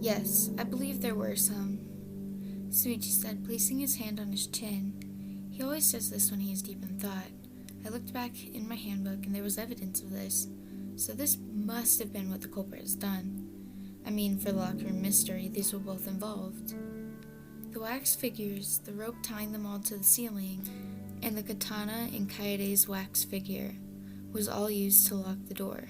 Yes, I believe there were some, Shuichi said, placing his hand on his chin. He always does this when he is deep in thought. I looked back in my handbook and there was evidence of this. So this must have been what the culprit has done. I mean, for the locker room mystery, these were both involved. The wax figures, the rope tying them all to the ceiling, and the katana in Kaede's wax figure was all used to lock the door.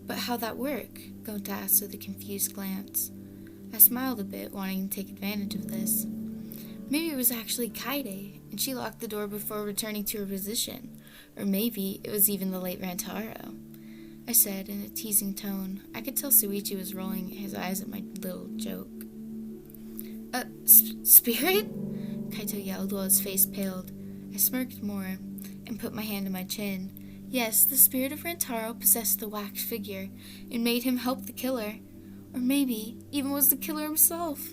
But how'd that work? Gonta asked with a confused glance. I smiled a bit, wanting to take advantage of this. Maybe it was actually Kaede, and she locked the door before returning to her position. Or maybe it was even the late Rantaro. I said in a teasing tone. I could tell Shuichi was rolling his eyes at my little joke. Spirit? Kaito yelled while his face paled. I smirked more and put my hand on my chin. Yes, the spirit of Rantaro possessed the wax figure and made him help the killer. Or maybe even was the killer himself.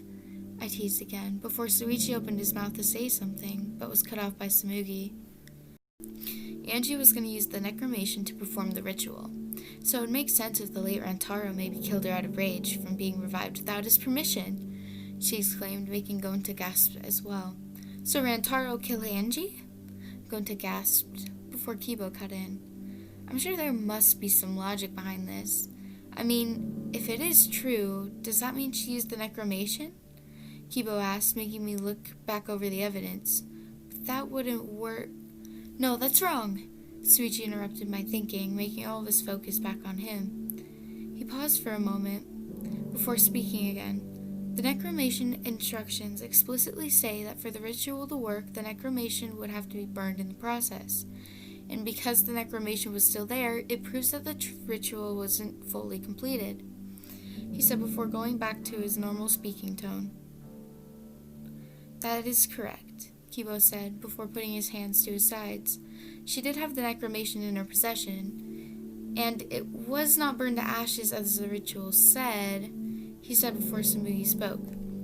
I teased again, before Shuichi opened his mouth to say something, but was cut off by Samugi. Angie was going to use the necromation to perform the ritual, so it would make sense if the late Rantaro maybe killed her out of rage from being revived without his permission, she exclaimed, making Gonta gasp as well. So Rantaro killed Angie? Gonta gasped, before Kibo cut in. I'm sure there must be some logic behind this. I mean, if it is true, does that mean she used the necromation? Kibo asked, making me look back over the evidence. But that wouldn't work. No, that's wrong, Shuichi interrupted my thinking, making all of his focus back on him. He paused for a moment before speaking again. The necromation instructions explicitly say that for the ritual to work, the necromation would have to be burned in the process. And because the necromation was still there, it proves that the ritual wasn't fully completed, he said before going back to his normal speaking tone. That is correct, Kibo said, before putting his hands to his sides. She did have the necromation in her possession, and it was not burned to ashes as the ritual said, he said before Samugi spoke.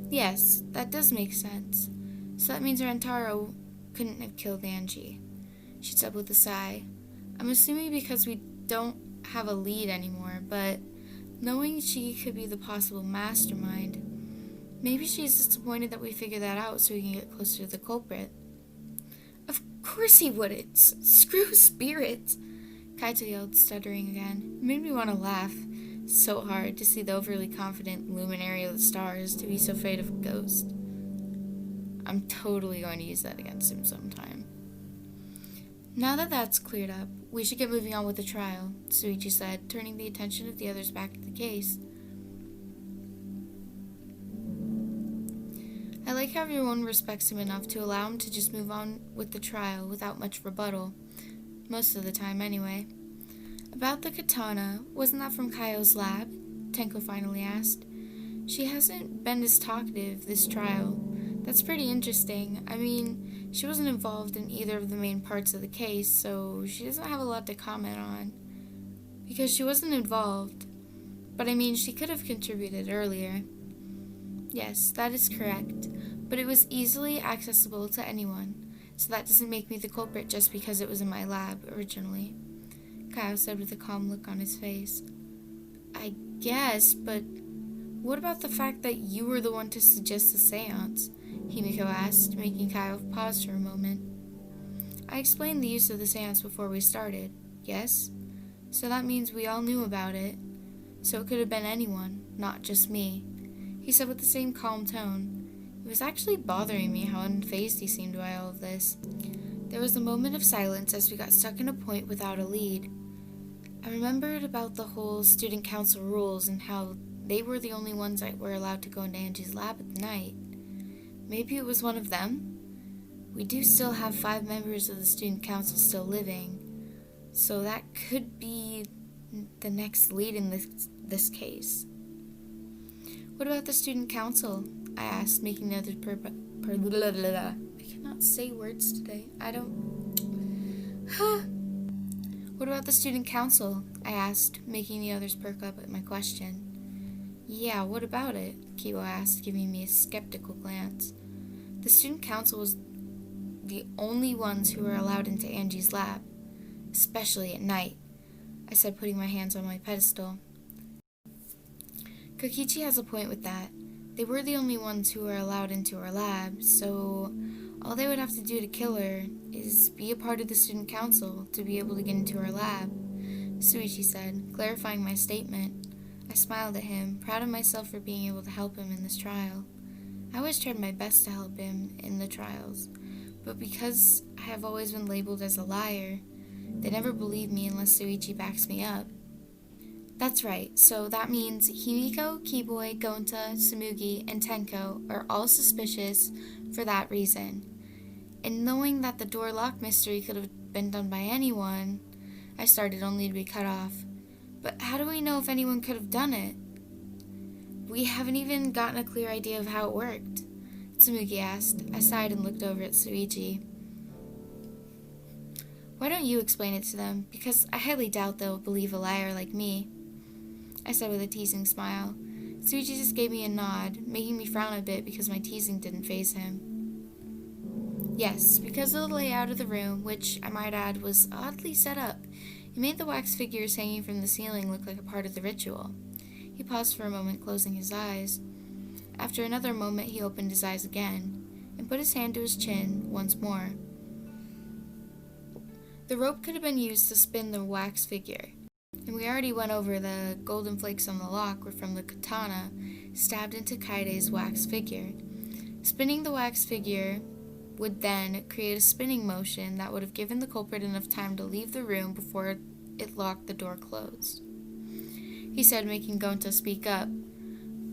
Yes, that does make sense. So that means Rantaro couldn't have killed Angie, she said with a sigh. I'm assuming because we don't have a lead anymore, but knowing she could be the possible mastermind, maybe she's disappointed that we figured that out so we can get closer to the culprit. Of course he wouldn't. Screw spirits, Kaito yelled, stuttering again. It made me want to laugh so hard to see the overly confident luminary of the stars to be so afraid of a ghost. I'm totally going to use that against him sometime. Now that that's cleared up, we should get moving on with the trial, Shuichi said, turning the attention of the others back to the case. I like how everyone respects him enough to allow him to just move on with the trial without much rebuttal. Most of the time, anyway. About the katana, wasn't that from Kaio's lab? Tenko finally asked. She hasn't been as talkative this trial. That's pretty interesting. I mean, she wasn't involved in either of the main parts of the case, so she doesn't have a lot to comment on. Because she wasn't involved. But I mean, she could have contributed earlier. Yes, that is correct. But it was easily accessible to anyone, so that doesn't make me the culprit just because it was in my lab originally, Kaio said with a calm look on his face. I guess, but what about the fact that you were the one to suggest the seance? Himiko asked, making Kaio pause for a moment. I explained the use of the seance before we started, yes? So that means we all knew about it. So it could have been anyone, not just me, he said with the same calm tone. It was actually bothering me how unfazed he seemed by all of this. There was a moment of silence as we got stuck in a point without a lead. I remembered about the whole student council rules and how they were the only ones that were allowed to go into Angie's lab at night. Maybe it was one of them? We do still have 5 members of the student council still living, so that could be the next lead in this case. What about the student council? I asked, making the others I cannot say words today. What about the student council? I asked, making the others perk up at my question. Yeah, what about it? Kibo asked, giving me a skeptical glance. The student council was the only ones who were allowed into Angie's lab, especially at night, I said, putting my hands on my pedestal. Kokichi has a point with that. They were the only ones who were allowed into our lab, so all they would have to do to kill her is be a part of the student council to be able to get into our lab, Shuichi said, clarifying my statement. I smiled at him, proud of myself for being able to help him in this trial. I always tried my best to help him in the trials, but because I have always been labeled as a liar, they never believe me unless Shuichi backs me up. That's right, so that means Himiko, Kiboi, Gonta, Tsumugi, and Tenko are all suspicious for that reason. And knowing that the door lock mystery could have been done by anyone, I started only to be cut off. But how do we know if anyone could have done it? We haven't even gotten a clear idea of how it worked, Tsumugi asked. I sighed and looked over at Shuichi. Why don't you explain it to them? Because I highly doubt they'll believe a liar like me, I said with a teasing smile. Shuichi just gave me a nod, making me frown a bit because my teasing didn't faze him. Yes, because of the layout of the room, which, I might add, was oddly set up, it made the wax figures hanging from the ceiling look like a part of the ritual. He paused for a moment, closing his eyes. After another moment, he opened his eyes again, and put his hand to his chin once more. The rope could have been used to spin the wax figure, and we already went over the golden flakes on the lock were from the katana stabbed into Kaede's wax figure. Spinning the wax figure would then create a spinning motion that would have given the culprit enough time to leave the room before it locked the door closed, he said, making Gonta speak up.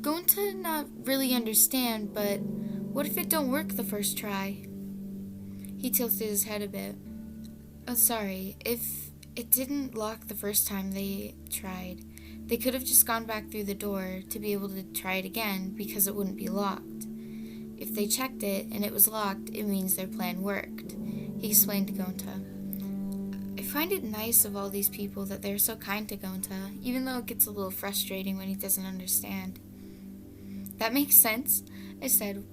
Gonta not really understand, but what if it don't work the first try? He tilted his head a bit. Oh, sorry, if it didn't lock the first time they tried, they could have just gone back through the door to be able to try it again because it wouldn't be locked. If they checked it and it was locked, it means their plan worked, he explained to Gonta. I find it nice of all these people that they're so kind to Gonta, even though it gets a little frustrating when he doesn't understand. That makes sense, I said.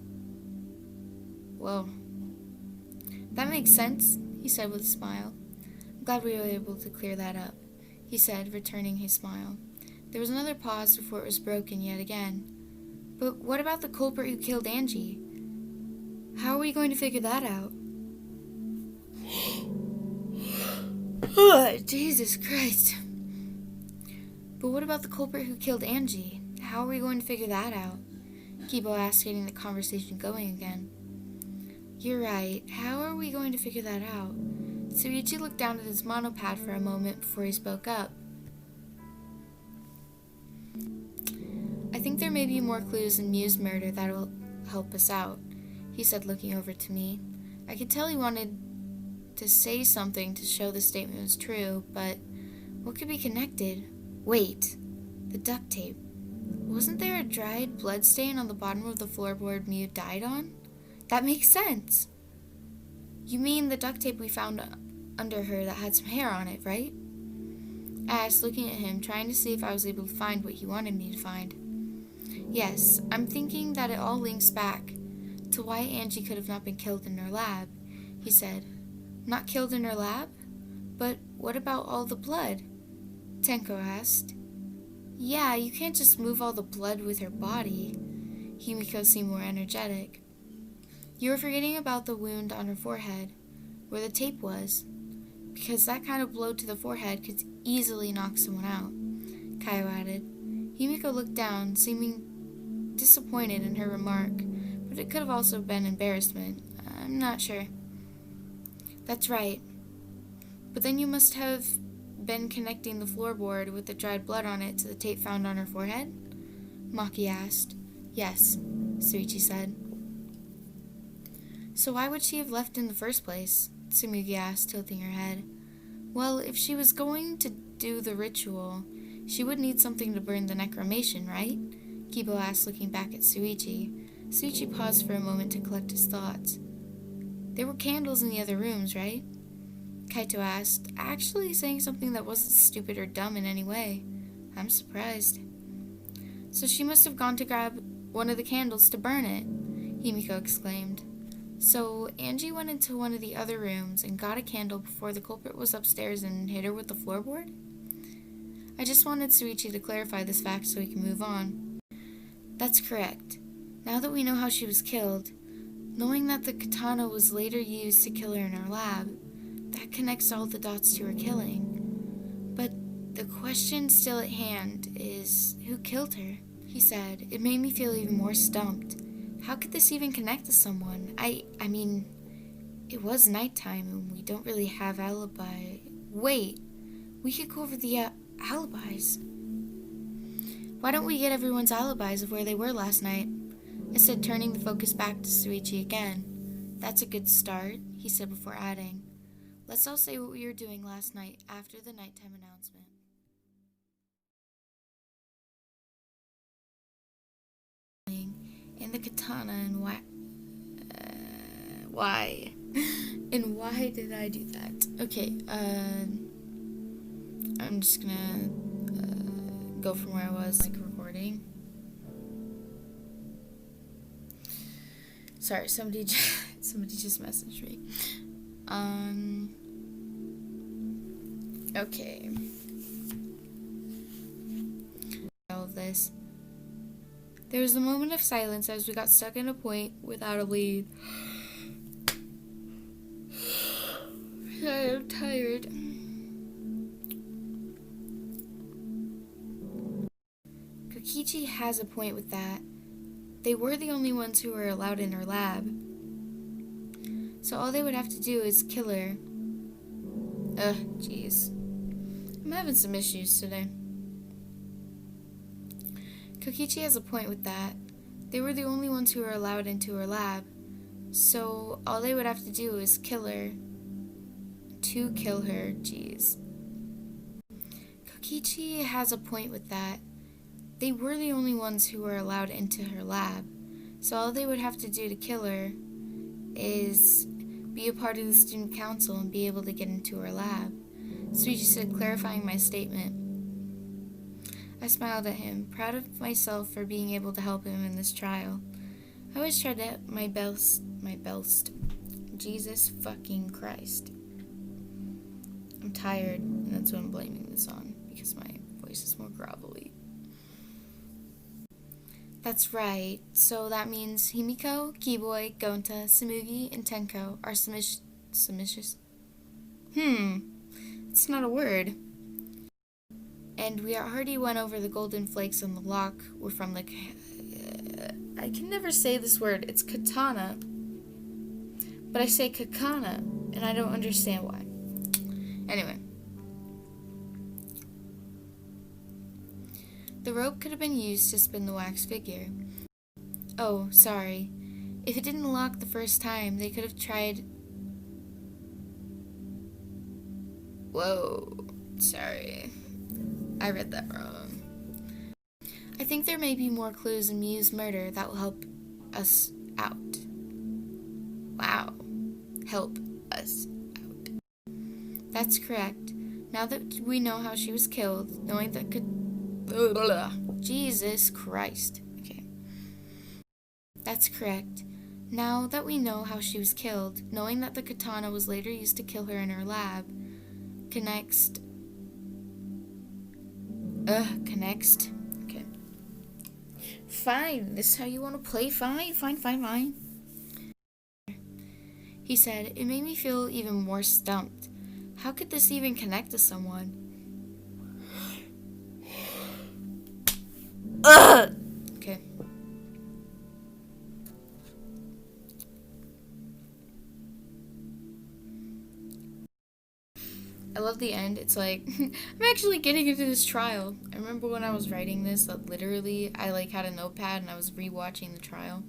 Whoa. That makes sense, he said with a smile. I'm glad we were able to clear that up, he said, returning his smile. There was another pause before it was broken yet again. But what about the culprit who killed Angie? How are we going to figure that out? Oh, Jesus Christ. But what about the culprit who killed Angie? How are we going to figure that out? Kibo asked, getting the conversation going again. You're right. How are we going to figure that out? Shuichi looked down at his monopad for a moment before he spoke up. I think there may be more clues in Mew's murder that will help us out, he said, looking over to me. I could tell he wanted to say something to show the statement was true, but what could be connected? Wait, the duct tape. Wasn't there a dried blood stain on the bottom of the floorboard Mew died on? That makes sense. You mean the duct tape we found under her that had some hair on it, right? I asked, looking at him, trying to see if I was able to find what he wanted me to find. Yes, I'm thinking that it all links back to why Angie could have not been killed in her lab, he said. Not killed in her lab? But what about all the blood? Tenko asked. Yeah, you can't just move all the blood with her body. Himiko seemed more energetic. You were forgetting about the wound on her forehead, where the tape was, because that kind of blow to the forehead could easily knock someone out, Kaio added. Himiko looked down, seeming disappointed in her remark, but it could have also been embarrassment. I'm not sure. That's right. But then you must have been connecting the floorboard with the dried blood on it to the tape found on her forehead? Maki asked. Yes, Shuichi said. So why would she have left in the first place? Tsumugi asked, tilting her head. Well, if she was going to do the ritual, she would need something to burn the necromation, right? Kibo asked, looking back at Shuichi. Shuichi paused for a moment to collect his thoughts. There were candles in the other rooms, right? Kaito asked, actually saying something that wasn't stupid or dumb in any way. I'm surprised. So she must have gone to grab one of the candles to burn it, Himiko exclaimed. So Angie went into one of the other rooms and got a candle before the culprit was upstairs and hit her with the floorboard? I just wanted Shuichi to clarify this fact so we can move on. That's correct. Now that we know how she was killed, knowing that the katana was later used to kill her in our lab, that connects all the dots to her killing. But the question still at hand is, who killed her? He said. It made me feel even more stumped. How could this even connect to someone? I mean, it was nighttime and we don't really have alibi. Wait, we could go over the alibis. Why don't we get everyone's alibis of where they were last night? I said, turning the focus back to Shuichi again. That's a good start, he said before adding. Let's all say what we were doing last night after the nighttime announcement. In the katana and why? And why did I do that? Okay, I'm just gonna go from where I was, recording. Sorry, somebody just messaged me. Okay. All of this. There was a moment of silence as we got stuck in a point without a lead. I'm tired. Kokichi has a point with that. They were the only ones who were allowed in her lab. So all they would have to do is kill her. Jeez. I'm having some issues today. Kokichi has a point with that. They were the only ones who were allowed into her lab. So all they would have to do is kill her. To kill her, jeez. Kokichi has a point with that. They were the only ones who were allowed into her lab. So all they would have to do to kill her is be a part of the student council and be able to get into her lab. Shuichi said, clarifying my statement. I smiled at him, proud of myself for being able to help him in this trial. I always tried to my best. Jesus fucking Christ. I'm tired, and that's what I'm blaming this on, because my voice is more grovelly. That's right. So that means Himiko, Keyboy, Gonta, Samugi, and Tenko are submissious. It's not a word. And we already went over the golden flakes on the lock were from the... I can never say this word. It's katana. But I say kakana, and I don't understand why. Anyway. The rope could have been used to spin the wax figure. Oh, sorry. If it didn't lock the first time, they could have tried... Whoa. Sorry. I read that wrong. I think there may be more clues in Miu's murder that will help us out. Wow. Help us out. That's correct. Now that we know how she was killed, knowing that Jesus Christ. Okay. That's correct. Now that we know how she was killed, knowing that the katana was later used to kill her in her lab, connects. Okay. Fine. This is how you want to play? Fine. He said, it made me feel even more stumped. How could this even connect to someone? Okay. I love the end. It's like, I'm actually getting into this trial. I remember when I was writing this, that literally, I had a notepad and I was rewatching the trial.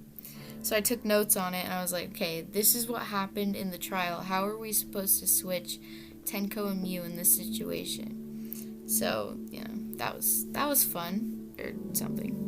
So I took notes on it and I was like, okay, this is what happened in the trial. How are we supposed to switch Tenko and Miu in this situation? So, that was fun or something.